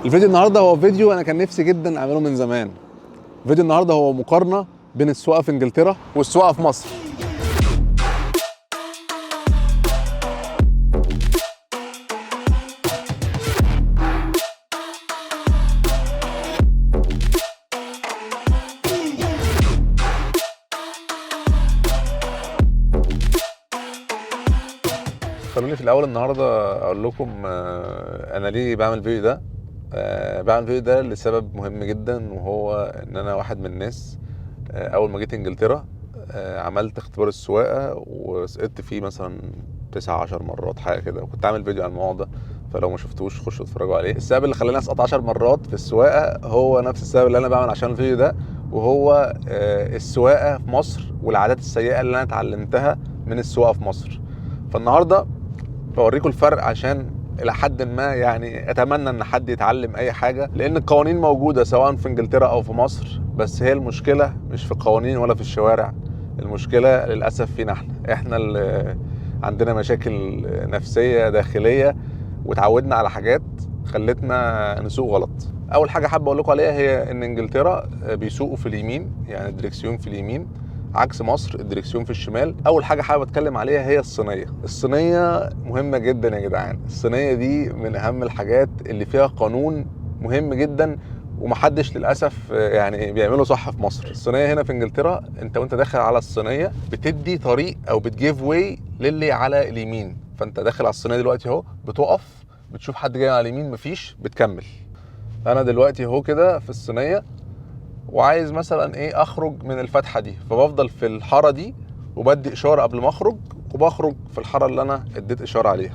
الفيديو النهارده هو فيديو انا كان نفسي جدا اعمله من زمان. فيديو النهارده هو مقارنه بين السواقه في انجلترا والسواقه في مصر. خلوني في الاول النهارده اقول لكم انا ليه بعمل الفيديو ده. بعمل الفيديو ده لسبب مهم جدا، وهو ان انا واحد من الناس اول ما جيت انجلترا عملت اختبار السواقه وسقطت فيه مثلا 19 مرات حاجه كده، وكنت عامل فيديو عن الموضوع ده، فلو ما شفتوش خشوا اتفرجوا عليه. السبب اللي خلاني اسقط 10 مرات في السواقه هو نفس السبب اللي انا بعمل عشان الفيديو ده، وهو السواقه في مصر والعادات السيئه اللي انا اتعلمتها من السواقه في مصر. فالنهارده بوريكم الفرق عشان الى حد ما يعني اتمنى ان حد يتعلم اي حاجه، لان القوانين موجوده سواء في انجلترا او في مصر، بس هي المشكله مش في القوانين ولا في الشوارع، المشكله للاسف فينا احنا اللي عندنا مشاكل نفسيه داخليه، وتعودنا على حاجات خلتنا نسوق غلط. اول حاجه حابب اقول لكم عليها هي ان انجلترا بيسوقوا في اليمين، يعني الدريكسيون في اليمين، عكس مصر الدريكسيون في الشمال. اول حاجه حابب اتكلم عليها هي الصينيه. الصينيه مهمه جدا يا جدعان، الصينيه دي من اهم الحاجات اللي فيها قانون مهم جدا، ومحدش للاسف يعني بيعمله صح في مصر. الصينيه هنا في انجلترا وانت داخل على الصينيه بتدي طريق او بتجيف واي للي على اليمين، فانت داخل على الصينيه دلوقتي اهو، بتقف بتشوف حد جاي على اليمين مفيش بتكمل. انا دلوقتي اهو كده في الصينيه وعايز مثلا ايه اخرج من الفتحه دي، فبفضل في الحاره دي وبدي اشاره قبل ما اخرج، وبخرج في الحاره اللي انا اديت اشاره عليها.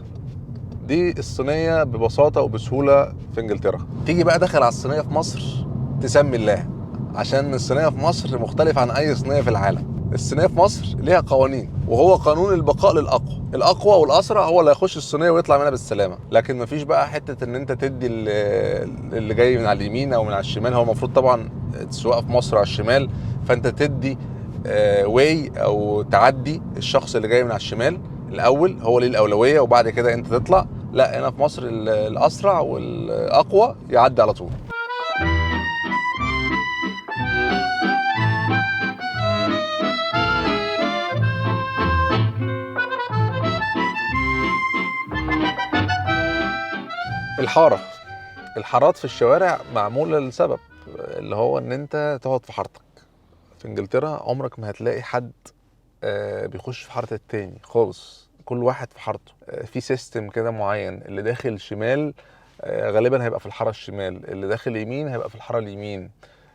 دي الصينيه ببساطه وبسهوله في انجلترا. تيجي بقى داخل على الصينيه في مصر تسمي الله، عشان الصينيه في مصر مختلف عن اي صينيه في العالم. الصينيه في مصر ليها قوانين، وهو قانون البقاء للاقوى، الاقوى والاسرع هو اللي هيخش الصينيه ويطلع منها بالسلامه. لكن مفيش بقى حته ان انت تدي اللي جاي من على اليمين او من على الشمال. هو المفروض طبعا السواقه في مصر على الشمال، فانت تدي واي او تعدي الشخص اللي جاي من على الشمال الاول، هو ليه الاولويه، وبعد كده انت تطلع. لا، هنا في مصر الاسرع والاقوى يعدي على طول. الحارات في الشوارع معمولة لسبب، اللي هو ان انت تقعد في حارتك. في انجلترا عمرك ما هتلاقي حد بيخش في حارة التاني خالص، كل واحد في حارته. في سيستم كده معين، اللي داخل شمال غالبا هيبقى في الحارة الشمال، اللي داخل يمين هيبقى في الحارة اليمين.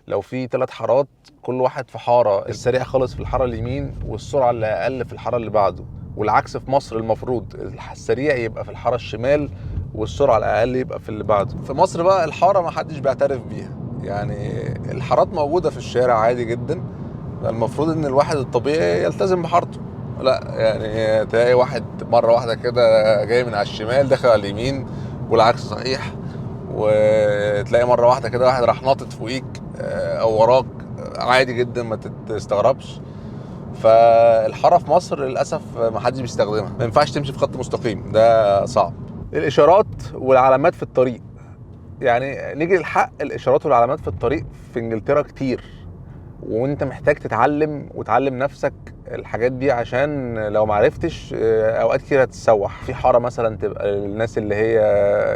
لو في 3 حارات كل واحد في حارة، السريع خالص في الحارة اليمين والسرعة اللي اقل في الحارة اللي بعده. والعكس في مصر، المفروض السريع يبقى في الحارة الشمال والسرعه الاقل يبقى في اللي بعده. في مصر بقى الحاره ما حدش بيعترف بيها، يعني الحارات موجوده في الشارع عادي جدا، المفروض ان الواحد الطبيعي يلتزم بحارته. لا، يعني تلاقي واحد مره واحده كده جاي من على الشمال داخل على اليمين، والعكس صحيح. وتلاقي مره واحده كده واحد راح ناطط فوقيك او وراك، عادي جدا ما تستغربش. فالحاره في مصر للاسف ما حدش بيستخدمها، ما ينفعش تمشي في خط مستقيم، ده صعب. الاشارات والعلامات في الطريق، يعني نيجي للحق، الاشارات والعلامات في الطريق في انجلترا كتير، وانت محتاج تتعلم وتعلم نفسك الحاجات دي، عشان لو معرفتش اوقات كتير هتتسوح. في حاره مثلا تبقى الناس اللي هي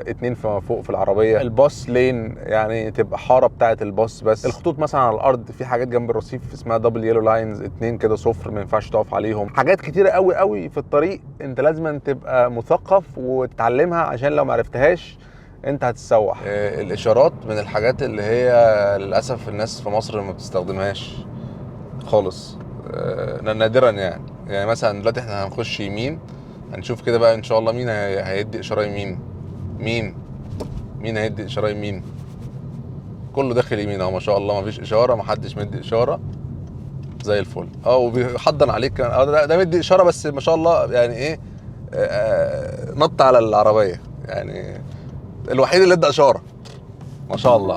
2 فما فوق في العربيه، الباص لين يعني تبقى حاره بتاعه الباص بس. الخطوط مثلا على الارض، في حاجات جنب الرصيف اسمها دبل يلو لاينز، 2 كده صفر ما ينفعش تقف عليهم. حاجات كتيره قوي قوي في الطريق انت لازم تبقى مثقف وتتعلمها، عشان لو معرفتهاش انت هتتسوح. الاشارات من الحاجات اللي هي للاسف الناس في مصر ما بتستخدمهاش خالص، نادرا يعني مثلا دلوقتي احنا هنخش يمين، هنشوف كده بقى ان شاء الله مين هيدي اشاره يمين. مين هيدي اشاره يمين؟ كله داخل يمين اهو، ما شاء الله، ما فيش اشاره، ما حدش مدي اشاره، زي الفل. وبيحضن عليك ده مدي اشاره، بس ما شاء الله يعني ايه، نط على العربيه، يعني الوحيد اللي ادى اشاره، ما شاء الله.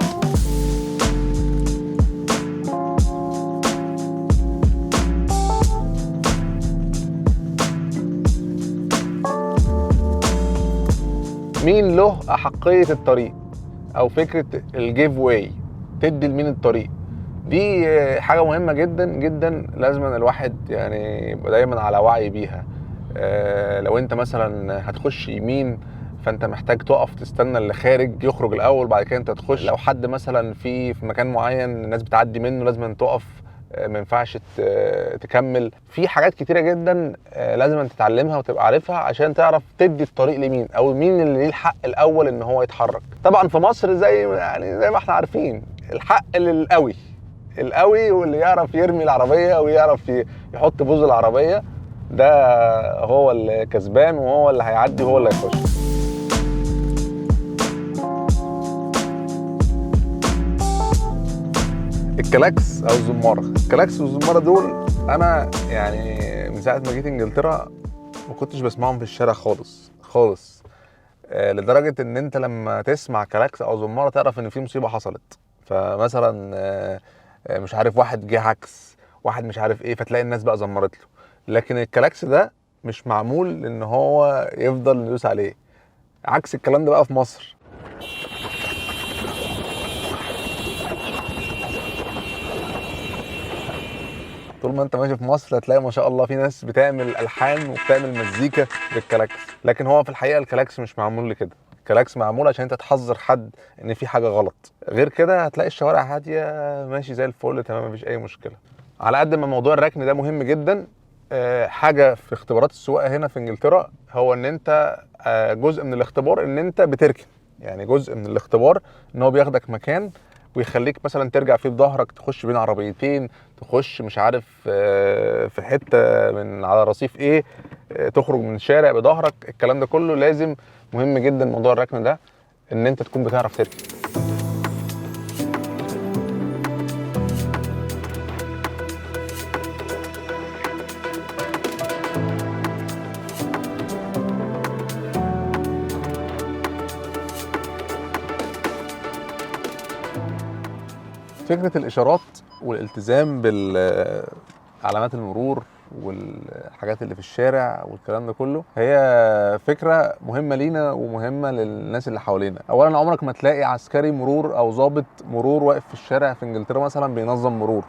مين له احقيه الطريق؟ او فكره الجيف واي، تدي لمين الطريق. دي حاجه مهمه جدا جدا، لازم الواحد يعني يبقى دايما على وعي بيها. لو انت مثلا هتخش يمين، فانت محتاج تقف تستنى اللي خارج يخرج الاول، بعد كده انت تخش. لو حد مثلا في مكان معين الناس بتعدي منه، لازم تقف، ما ينفعش تكمل. في حاجات كتيره جدا لازم تتعلمها وتبقى عارفها عشان تعرف تدي الطريق لمين، او مين اللي ليه الحق الاول ان هو يتحرك. طبعا في مصر زي ما احنا عارفين، الحق للقوي، القوي واللي يعرف يرمي العربيه ويعرف يحط بوز العربيه، ده هو اللي كسبان وهو اللي هيعدي وهو اللي هيخش. الكلاكس او الزماره، الكلاكس والزماره دول انا يعني من ساعه ما جيت انجلترا ما كنتش بسمعهم في الشارع خالص خالص. لدرجه ان انت لما تسمع كلاكس او زماره تعرف ان في مصيبه حصلت. فمثلا مش عارف واحد جه عكس واحد مش عارف ايه، فتلاقي الناس بقى زمرت له. لكن الكلاكس ده مش معمول ان هو يفضل ندوس عليه، عكس الكلام ده بقى في مصر. طول ما انت ماشي في مصر هتلاقي ما شاء الله في ناس بتعمل الحان وبتعمل مزيكا بالكلاكس، لكن هو في الحقيقه الكلاكس مش معمول لكده. الكلاكس معمول عشان انت تحذر حد ان في حاجه غلط. غير كده هتلاقي الشوارع هاديه ماشي زي الفل تمام، مفيش اي مشكله. على قد ما موضوع الركن ده مهم جدا، حاجه في اختبارات السواقه هنا في انجلترا هو ان انت جزء من الاختبار ان انت بتركن. يعني جزء من الاختبار ان هو بياخدك مكان ويخليك مثلا ترجع فيه بظهرك، تخش بين عربيتين، تخش مش عارف في حته من على رصيف ايه، تخرج من شارع بظهرك. الكلام ده كله لازم، مهم جدا موضوع الركن ده ان انت تكون بتعرف تركن. فكرة الإشارات والالتزام بالعلامات المرور والحاجات اللي في الشارع والكلام ده كله هي فكرة مهمة لينا ومهمة للناس اللي حوالينا. أولا عمرك ما تلاقي عسكري مرور أو ضابط مرور واقف في الشارع في إنجلترا مثلا بينظم مرور،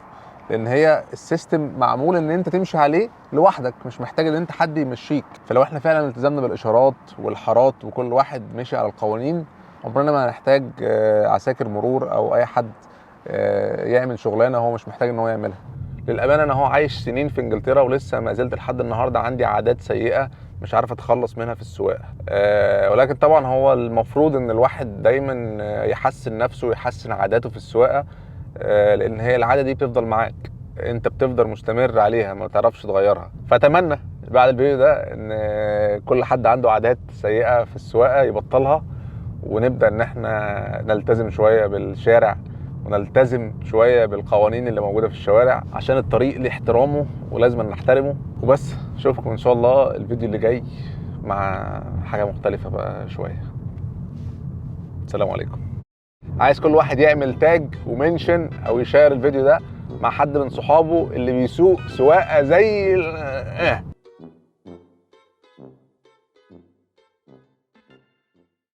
لأن هي السيستم معمول إن أنت تمشي عليه لوحدك، مش محتاج إن أنت حد يمشيك. فلو إحنا فعلا التزمنا بالإشارات والحارات وكل واحد مشي على القوانين، عمرنا ما هنحتاج عساكر مرور أو أي حد يعمل شغلانه هو مش محتاج ان هو يعملها. للامانه انا هو عايش سنين في انجلترا ولسه ما زلت لحد النهارده عندي عادات سيئه مش عارف اتخلص منها في السواقه. ولكن طبعا هو المفروض ان الواحد دايما يحسن نفسه ويحسن عاداته في السواقه، لان هي العاده دي بتفضل معاك، انت بتفضل مستمر عليها ما تعرفش تغيرها. فاتمنى بعد الفيديو ده ان كل حد عنده عادات سيئه في السواقه يبطلها، ونبدا ان احنا نلتزم شويه بالشارع ونلتزم شويه بالقوانين اللي موجوده في الشوارع، عشان الطريق ليه احترامه ولازم نحترمه. وبس اشوفكم ان شاء الله الفيديو اللي جاي مع حاجه مختلفه بقى شويه. السلام عليكم. عايز كل واحد يعمل تاج ومنشن او يشير الفيديو ده مع حد من صحابه اللي بيسوق سواقه زي